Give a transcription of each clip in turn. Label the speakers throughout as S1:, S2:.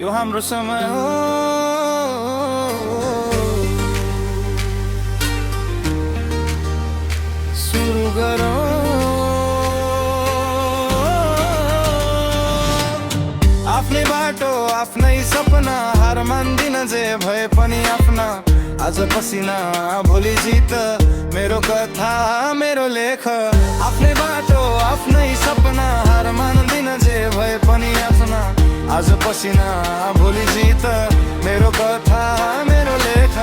S1: यो हाम्रो समय हो। सुरु गरौँ आफ्नै बाटो आफ्नै सपना, हार मान्दिन जे भए पनि आफ्ना। आज पसिना भोलि जित, मेरो कथा मेरो लेख। आफ्नै बाटो आफ्नै सपना, हार मान्दिन जे भए पनि आफ्ना। आज पसिना भोलि जित, मेरो कथा मेरो लेख।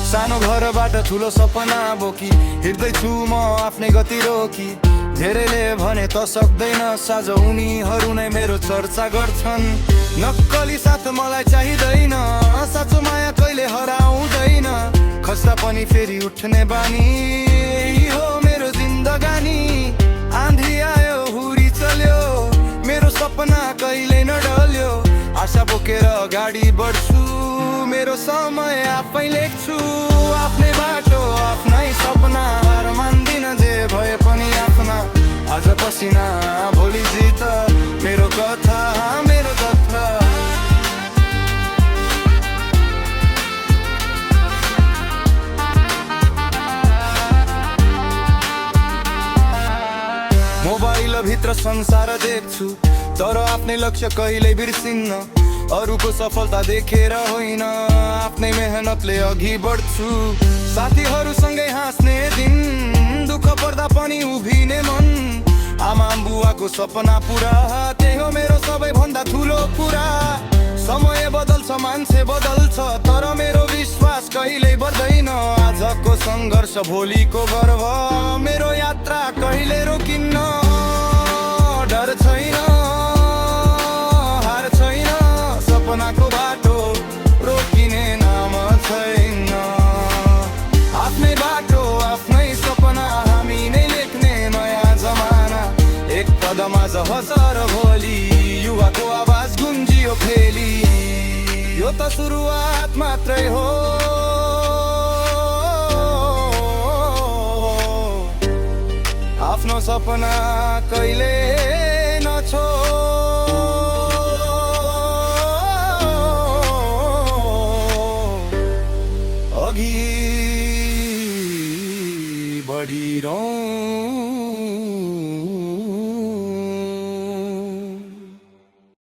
S1: सानो घरबाट ठुलो सपना बोकी हिँड्दैछु म आफ्नै गति रोकी। धेरैले भने त सक्दैन साझ, उनीहरू नै मेरो चर्चा गर्छन्। नक्कली साथ मलाई चाहिँदैन, साँचो माया कहिले हराउँदैन। खस्दा पनि फेरि उठ्ने बानी, यही हो मेरो जिन्दगानी। आँधी आयो हुरी चल्यो, मेरो सपना कहिले नडल्यो। आशा बोकेर अगाडि बढ्छु, मेरो समय आफै लेख्छु। आफ्नै बाटो आफ्नै सपना, हार मान्दिन जे भए पनि आफ्ना। आज पसिना भोलि जित, मेरो कथा मेरो कथा। मोबाइल भित्र संसार देख्छु, तर आफ्नै लक्ष्य कहिल्यै बिर्सिन्न। अरूको सफलता देखेर होइन, आफ्नै मेहनतले अघि बढ्छु। साथीहरूसँगै हाँस्ने दिन, दुःख पर्दा पनि उभिने मन। आमा बुवाको सपना पुरा, त्यही हो मेरो सबैभन्दा ठुलो कुरा। समय बदल्छ मान्छे बदल्छ, तर मेरो विश्वास कहिल्यै बढ्दैन। आजको सङ्घर्ष भोलिको गर्व, मेरो यात्रा कहिले रोकिन्न। डर छैन हार छैन, सपनाको बाटो रोकिने नाम छैन। आफ्नै बाटो आफ्नै सपना, हामी नै लेख्ने नयाँ जमाना। एक कदम आज हजार भोलि, युवाको आवाज गुन्जियो फेरि। यो त सुरुवात मात्रै हो, आफ्नो सपना कहिले नछोड।